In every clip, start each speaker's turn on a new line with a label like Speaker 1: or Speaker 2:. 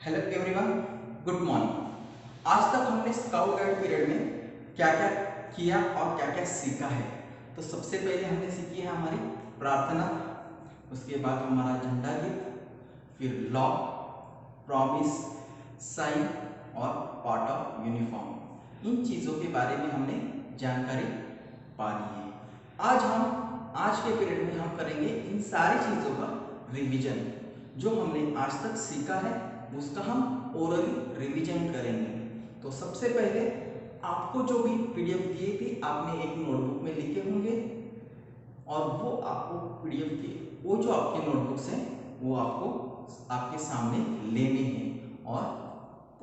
Speaker 1: Hello everyone, good morning. आज तक हमने स्काउट गाइड पीरियड में क्या क्या किया और क्या क्या सीखा है। तो सबसे पहले हमने सीखी है हमारी प्रार्थना, उसके बाद हमारा झंडा गीत, फिर लॉ, प्रॉमिस, साइन और पार्ट ऑफ यूनिफॉर्म। इन चीज़ों के बारे में हमने जानकारी पा ली है। आज के पीरियड में हम करेंगे इन सारी चीज़ों का रिवीजन। जो हमने आज तक सीखा है उसका हम ओरली रिवीजन करेंगे। तो सबसे पहले आपको जो भी पीडीएफ दिए थे आपने एक नोटबुक में लिखे होंगे और वो आपको पीडीएफ के वो जो आपके नोटबुक्स हैं वो आपको आपके सामने लेने हैं और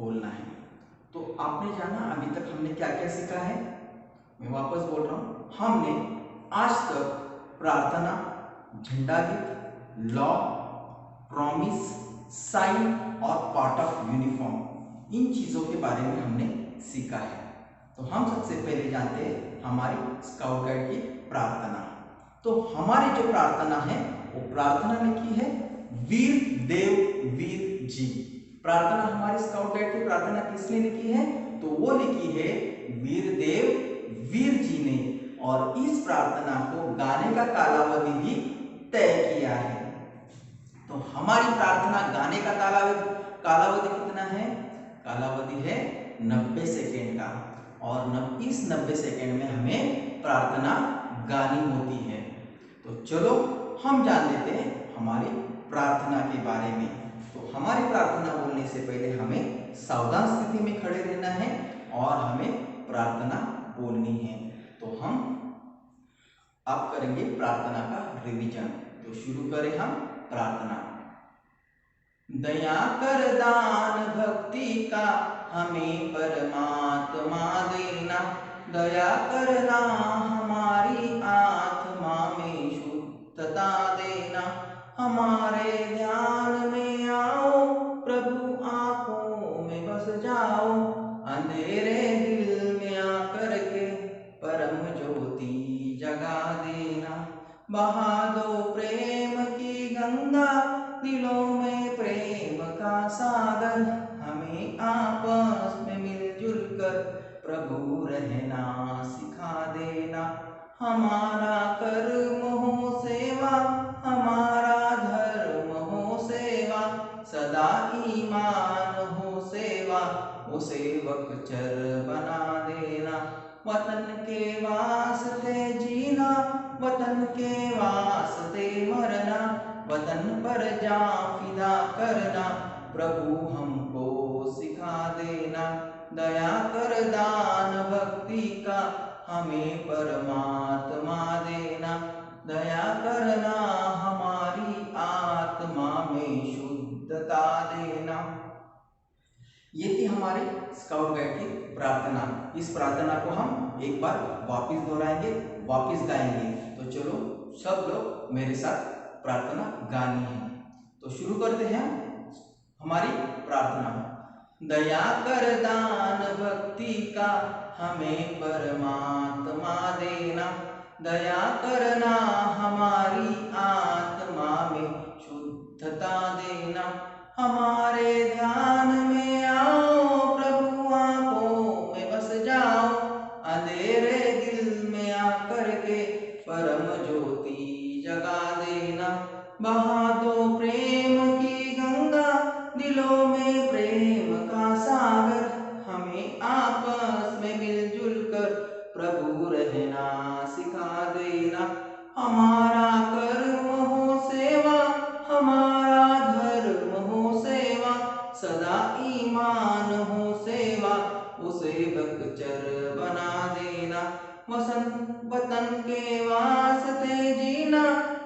Speaker 1: बोलना है। तो आपने जाना अभी तक हमने क्या क्या सीखा है। मैं वापस बोल रहा हूँ, हमने आज तक प्रार्थना, झंडा गीत, लॉ, प्रॉमिस, साइन और पार्ट ऑफ यूनिफॉर्म, इन चीज़ों के बारे में हमने सीखा है। तो हम सबसे पहले जानते हैं हमारी स्काउट गाइड की प्रार्थना। तो हमारी जो प्रार्थना है वो प्रार्थना लिखी है वीर देव वीर जी। प्रार्थना हमारी स्काउट गाइड की प्रार्थना किसने लिखी है? तो वो लिखी है वीर देव वीर जी ने। और इस प्रार्थना को गाने का कालावधि भी तय किया है। तो हमारी प्रार्थना गाने का कालावधि कितना है? कालावधि है 90 सेकेंड का। और इस 90 सेकेंड में हमें प्रार्थना गानी होती है। तो चलो हम जान लेते हैं हमारी प्रार्थना के बारे में। तो हमारी प्रार्थना बोलने से पहले हमें सावधान स्थिति में खड़े रहना है और हमें प्रार्थना बोलनी है। तो हम अब करेंगे प्रार्थना का रिवीजन। तो शुरू करें हम प्रार्थना। दया कर दान भक्ति का हमें परमात्मा देना। दया करना हमारी आत्मा में शुद्धता देना। हमारे ध्यान में आओ प्रभु, आंखों में बस जाओ। अंधेरे दिल में आकर के परम ज्योति जगा देना। बहा दो प्रेम की गंगा, दिलों में प्रेम का सागर। हमें आपस में मिलजुल कर प्रभु रहना सिखा देना। हमारा कर्म हो सेवा, हमारा धर्म हो सेवा। सदा ईमान हो सेवा, वो सेवक चर बना देना। वतन के वास्ते जीना, वतन के वास्ते मरना। वतन पर जान फिदा करना, प्रभु हमको सिखा देना। दया कर दान भक्ति का हमें परमात्मा देना। दया करना हमारी आत्मा में शुद्धता देना। ये थी हमारी स्काउट गाइड की प्रार्थना। इस प्रार्थना को हम एक बार वापस दोहराएंगे, वापस गाएंगे। तो चलो सब लोग मेरे साथ प्रार्थना गानी है। तो शुरू करते हैं हमारी प्रार्थना। दया कर दान भक्ति का हमें परमात्मा देना। दया करना हमारी आत्मा में शुद्धता देना। हमारे ध्यान में आओ प्रभु, आंखों में बस जाओ। अंधेरे दिल में आकर के परम ज्योति जगा देना। बहा दो प्रेम की गंगा, दिलों में प्रेम का सागर। हमें आपस में मिलजुल कर प्रभु रहना सिखा देना। हमारा कर्म हो सेवा, हमारा धर्म हो सेवा। सदा ईमान हो सेवा, उसे बकचर बना देना। वतन के वास्ते जीना,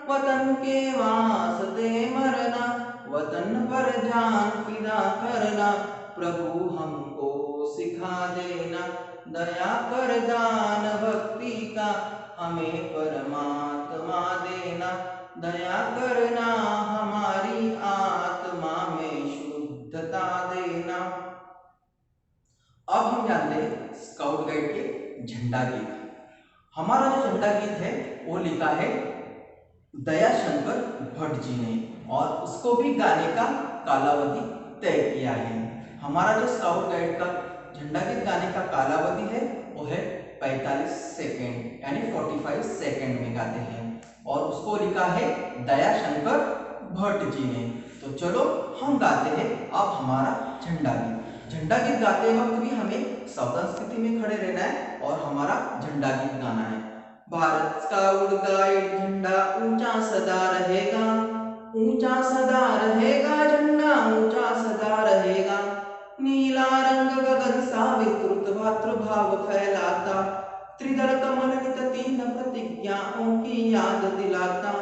Speaker 1: वतन के वास्ते मरना। वतन पर जान फिदा करना, प्रभु हमको सिखा देना। दया कर दान भक्ति का हमें परमात्मा देना। दया करना हमारी आत्मा में शुद्धता देना। अब हम जानते हैं स्काउट गाइड के झंडा गीत। हमारा जो झंडा गीत है वो लिखा है दयाशंकर भट्ट जी ने और उसको भी गाने का कालावधि तय किया है। हमारा जो स्काउट गाइड का झंडा गीत गाने का कालावधि है वो है 45 सेकेंड, यानी 45 सेकेंड में गाते हैं, और उसको लिखा है दयाशंकर भट्ट जी ने। तो चलो हम गाते हैं अब हमारा झंडा गीत। झंडा गीत गाते वक्त भी हमें सावधान स्थिति में खड़े रहना है और हमारा झंडा गीत गाना है। भारत स्काउट गाइड झंडा ऊंचा सदा रहेगा, ऊंचा सदा रहेगा, झंडा ऊंचा सदा रहेगा। नीला रंग गगन सा विस्तृत भातृभाव फैलाता, त्रिदल कमल नित तीन प्रतिज्ञाओं की याद दिलाता,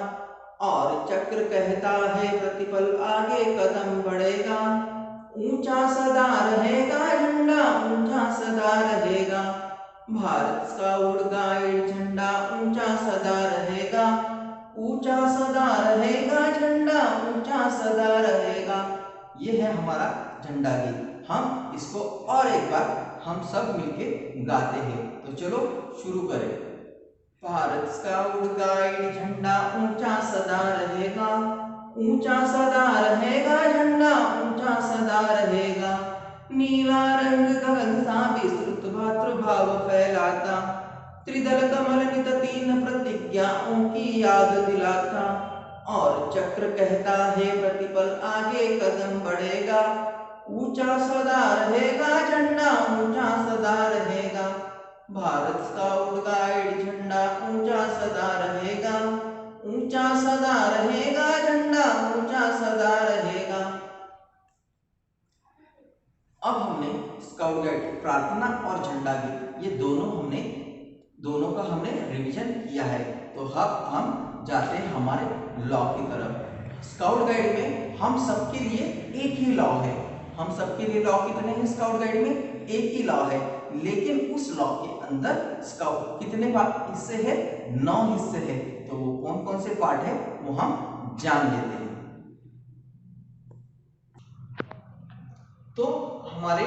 Speaker 1: और चक्र कहता है प्रतिपल आगे कदम बढ़ेगा। ऊंचा सदा रहेगा झंडा, ऊंचा सदा रहेगा। भारत स्काउट गाइड झंडा ऊंचा सदा रहेगा, ऊंचा सदा रहेगा, झंडा ऊंचा सदा रहेगा। ये है हमारा झंडा गीत। हम इसको और एक बार हम सब मिलके गाते हैं। तो चलो शुरू करें। भारत स्काउट गाइड झंडा ऊंचा सदा रहेगा, ऊंचा सदा रहेगा, झंडा ऊंचा सदा रहेगा। नीला रंग गगन सा विस्तृत भातृभाव फैलाता, त्रिदल कमल नित तीन प्रतिज्ञाओं की याद दिलाता, और चक्र कहता है प्रतिपल आगे कदम बढ़ेगा। ऊंचा सदा रहेगा झंडा, ऊंचा सदा रहेगा। भारत स्काउट गाइड झंडा ऊंचा सदा रहेगा, ऊंचा सदा रहेगा, झंडा ऊंचा सदा रहेगा। अब हमने स्काउट गाइड प्रार्थना और झंडा गीत ये दोनों का हमने रिवीजन किया है। तो अब हम जाते हैं हमारे लॉ की तरफ। स्काउट गाइड में हम सबके लिए एक ही लॉ है। हम सबके लिए लॉ कितने हैं स्काउट गाइड में? एक ही लॉ है, लेकिन उस लॉ के अंदर स्काउट कितने हिस्से हैं? 9 हिस्से हैं। तो वो कौन कौन से पार्ट है वो हम जान लेते हैं। तो हमारे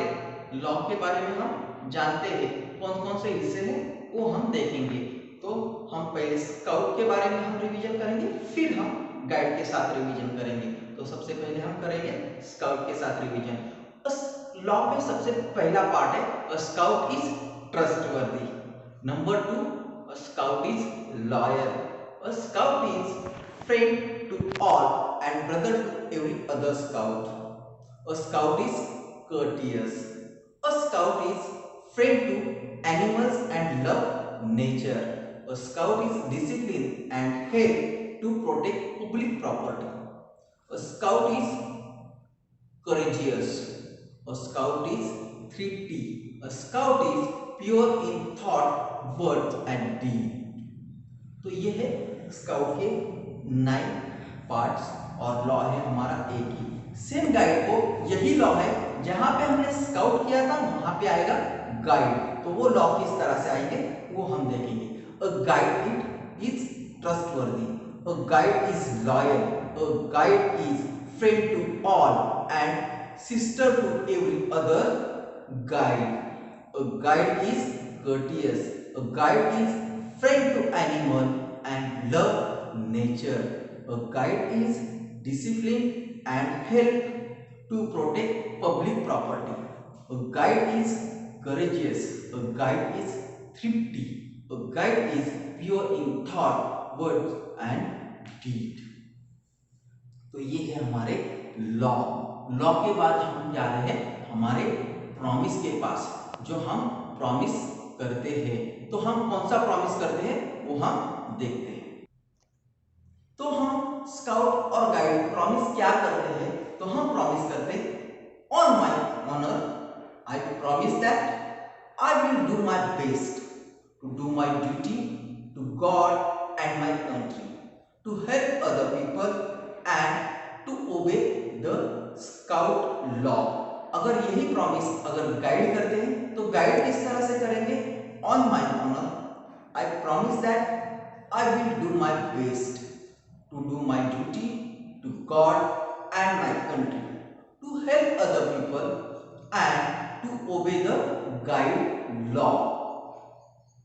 Speaker 1: लॉ के बारे में हम जानते हैं, कौन कौन से हिस्से हैं वो हम देखेंगे। तो हम पहले स्काउट के बारे में हम रिवीजन करेंगे, फिर हम गाइड के साथ रिवीजन करेंगे। तो सबसे पहले हम करेंगे स्काउट के साथ रिवीजन। उस लॉ में सबसे पहला पार्ट है a scout is trustworthy. Number 2, a scout is loyal. A scout is friend to all and brother to every other scout. A scout is courteous. A scout is friend to animals and love nature. A scout is disciplined and help to protect public property. A scout is courageous. A scout is thrifty. A scout is pure in thought, words and deed. तो ये है scout के 9 parts और law है हमारा एक ही। Same guide को यही लॉ है, जहां पे हमने स्काउट किया था वहां पे आएगा गाइड। तो वो लॉ किस तरह से आएंगे वो हम देखेंगे। A guide it is trustworthy, a guide is loyal, a guide is friend to all and sister to every other guide. A guide is courteous, a guide is friend to animal and love nature. A guide is disciplined and help to protect public property. A guide is courageous. A guide is thrifty. A guide is pure in thought, words and deed. तो ये है हमारे law. Law के बाद हम जा रहे हैं हमारे प्रॉमिस के पास। जो हम प्रॉमिस करते हैं, तो हम कौन सा प्रॉमिस करते हैं वो हम देखते हैं। तो हम स्काउट और गाइड प्रॉमिस क्या करते हैं? तो हम प्रॉमिस करते हैं on my honour I promise that I will do my best to do my duty to God and my country, to help other people and to obey the scout law. अगर यही promise अगर guide करते हैं तो guide किस तरह से करेंगे? On my honour I promise that I will do my best to do my duty to God and my country, to help other people and to obey the guide law.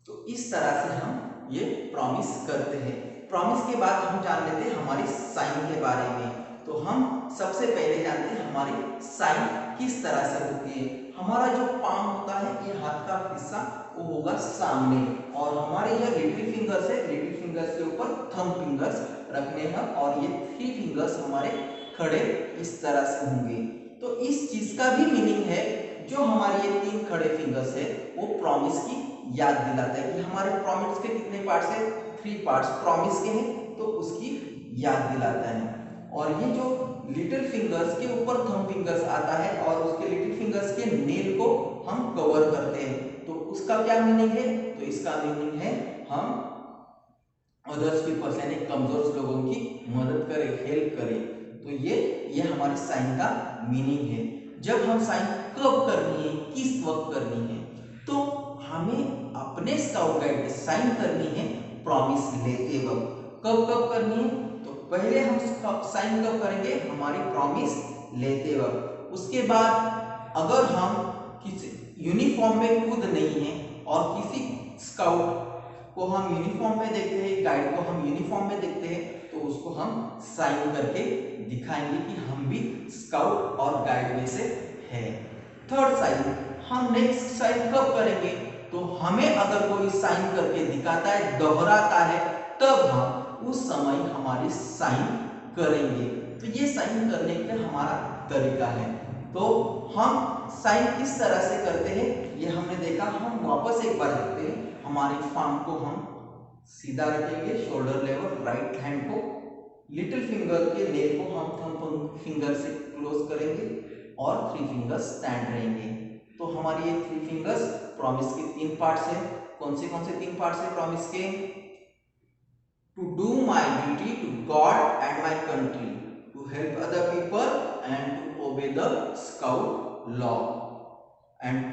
Speaker 1: तो इस तरह से हम ये प्रॉमिस करते हैं। Promise के बाद हम जान लेते हैं हमारी साइन के बारे में। तो हम सबसे पहले जानते हैं हमारी साइन किस तरह से होती है। हमारा जो पाम होता है, ये हाथ का हिस्सा वो होगा सामने, और हमारे जो लिटिल फिंगर्स है, लिटिल फिंगर्स के ऊपर थंब फिंगर्स रखने हैं, और ये 3 फिंगर्स हमारे खड़े इस तरह से होंगे। तो इस चीज का भी मीनिंग है, जो हमारे ये 3 खड़े फिंगर्स है वो प्रॉमिस की याद दिलाता है कि हमारे प्रॉमिस के कितने पार्ट्स है, 3 पार्ट्स प्रॉमिस के हैं, तो उसकी याद दिलाता है। और ये जो लिटिल फिंगर्स के ऊपर थंब फिंगर्स आता है और उसके लिटिल फिंगर्स के नेल को हम कवर करते हैं, तो उसका क्या मीनिंग है, तो इसका मीनिंग है हम अदर्स पीपल्स यानी कमजोर लोगों की मदद करें, हेल्प करें। तो ये हमारे साइन का मीनिंग है। जब हम साइन कब करनी है, किस वक्त करनी है, तो हमें अपने स्काउट गाइड में साइन करनी है प्रॉमिस लेते वक्त। कब कब करनी है, तो पहले हम साइन कब करेंगे, हमारी प्रॉमिस लेते वक्त। उसके बाद अगर हम किसी यूनिफॉर्म में खुद नहीं है और किसी स्काउट को हम यूनिफॉर्म में देखते हैं, गाइड को हम यूनिफॉर्म में देखते हैं, तो उसको हम साइन करके दिखाएंगे कि हम भी स्काउट और गाइड में से हैं। थर्ड साइन, हम नेक्स्ट साइन कब करेंगे, तो हमें अगर कोई साइन करके दिखाता है, दोहराता है, तब हम उस समय हमारी साइन करेंगे। तो ये साइन करने का हमारा तरीका है। तो हम साइन किस तरह से करते हैं ये हमने देखा। हम वापस एक बार देखते हैं। हमारे पाम को हम सीधा रखेंगे शोल्डर लेवल, राइट हैंड को लिटिल फिंगर के नेल को हम थंब फिंगर से क्लोज करेंगे और 3 फिंगर्स स्टैंड रहेंगे। तो हमारी ये 3 फिंगर्स प्रॉमिस के 3 पार्ट्स है। कौन से 3 पार्ट्स है प्रॉमिस के, to do my duty to God and my country, to help other people and to obey the scout law, and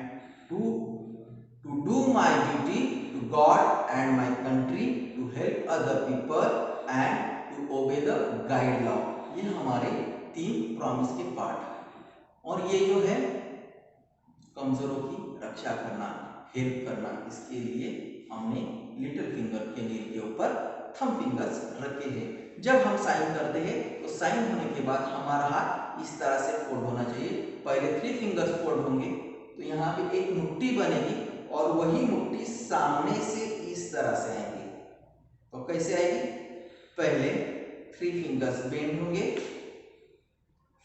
Speaker 1: to do my duty to God and my country, to help other people and to obey the guide law। ये हमारे 3 promise के part. और ये जो है कमजोरों की रक्षा करना, help करना, इसके लिए हमने लिटिल फिंगर के नेल के ऊपर थंब फिंगर्स रखे हैं। जब हम साइन करते हैं तो साइन होने के बाद हमारा हाथ इस तरह से फोल्ड होना चाहिए। पहले 3 फिंगर्स फोल्ड होंगे, तो यहाँ पे एक मुट्ठी बनेगी और वही मुट्ठी सामने से इस तरह से आएगी। तो कैसे आएगी, पहले 3 फिंगर्स बेंड होंगे,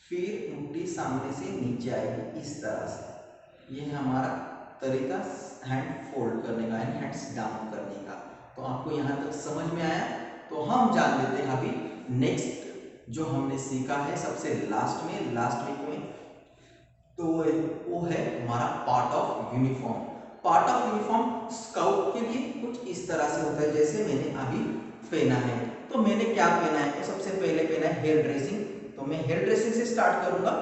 Speaker 1: फिर मुट्ठी सामने से नीचे आएगी इस तरह से। ये है हमारा तरीका हैंड फोल्ड करने का, हैंड्स डाउन करने का। तो आपको यहाँ तक समझ में आया। तो हम जान लेते हैं अभी नेक्स्ट जो हमने सीखा है सबसे लास्ट वीक में, तो वो है हमारा part of uniform. Part of uniform scout के लिए कुछ इस तरह से होता है जैसे मैंने अभी पहना है। तो मैंने क्या पहना है, तो सबसे पहले पहना है हेयर ड्रेसिंग। तो मैं हेयर ड्रेसिंग से स्टार्ट करूंगा।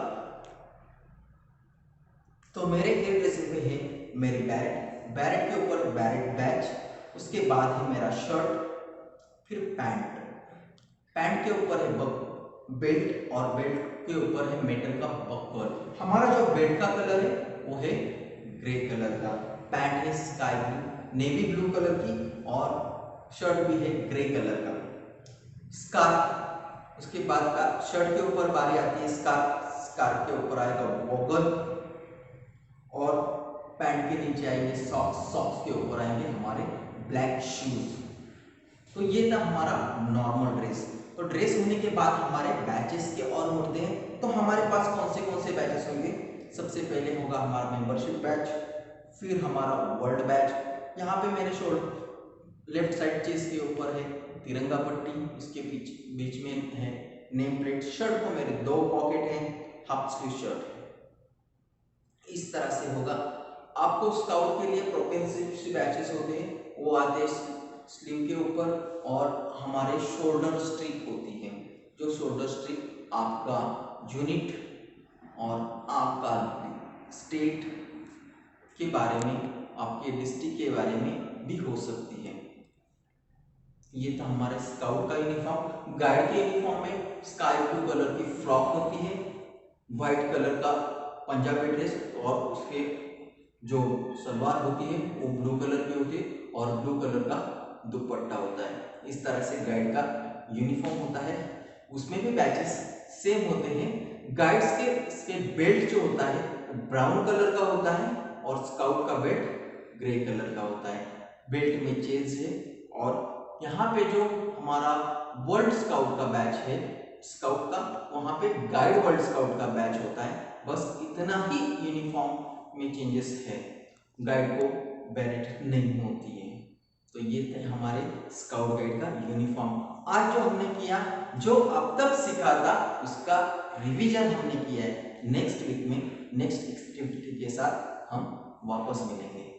Speaker 1: तो मेरे हेयर ड्रेसिंग पे है मेरी बैरेट, बैरेट के ऊपर बैरेट बैच, उसके बाद है मेरा शर्ट, फिर पैंट, पैंट के ऊपर है बेल्ट और बेल्ट के ऊपर है मेटल का बक्कर। हमारा जो बेल्ट का कलर है वो है ग्रे कलर का, पैंट है sky blue navy blue colour की और शर्ट भी है ग्रे कलर का। स्कार्फ, उसके बाद का शर्ट के ऊपर बारी आती है स्कार्फ, स्कार्फ के ऊपर आएगा वॉगल और पैंट के नीचे आएंगे सॉक्स, सॉक्स के ऊपर आएंगे हमारे ब्लैक शूज। तो ये था हमारा नॉर्मल ड्रेस। तो ड्रेस होने के बाद हमारे बैचेस के और मुड़ते हैं। तो हमारे पास कौन से बैचेस होंगे, सबसे पहले होगा हमारा मेंबरशिप बैच, फिर हमारा वर्ल्ड बैच। यहाँ पे मेरे शोल्डर लेफ्ट साइड चेस्ट के ऊपर है तिरंगा पट्टी, उसके बीच में है नेम प्लेट। शर्ट को मेरे 2 पॉकेट हैं, हाफ स्लीव शर्ट इस तरह से होगा। आपको स्काउट के लिए प्रोपेंसिव बैचेस होते हैं, वो आते हैं स्लीव के ऊपर, और हमारे शोल्डर स्ट्रिप होती है, जो शोल्डर स्ट्रिप आपका यूनिट और आपका स्टेट के बारे में, आपके डिस्ट्रिक्ट के बारे में भी हो सकती है। ये था हमारे स्काउट का यूनिफॉर्म। गाइड के यूनिफॉर्म में स्काई ब्लू कलर की फ्रॉक होती है, व्हाइट कलर का पंजाबी ड्रेस और उसके जो सलवार होती है वो ब्लू कलर की होती है और ब्लू कलर का दुपट्टा होता है। इस तरह से गाइड का यूनिफॉर्म होता है। उसमें भी बैचेस सेम होते हैं, गाइड्स के इसके बेल्ट जो होता है वो ब्राउन कलर का होता है और स्काउट का बेल्ट ग्रे कलर का होता है। बेल्ट में चेंज है। और यहाँ पे जो हमारा वर्ल्ड स्काउट का बैच है स्काउट का, वहाँ पे गाइड वर्ल्ड स्काउट का बैच होता है। बस इतना ही यूनिफॉर्म में चेंजेस है, गाइड को बेरेट नहीं होती है। तो ये थे हमारे स्काउट गाइड का यूनिफॉर्म। आज जो हमने किया, जो अब तक सीखा था उसका रिवीजन हमने किया है। नेक्स्ट वीक में नेक्स्ट एक्टिविटी के साथ हम वापस मिलेंगे।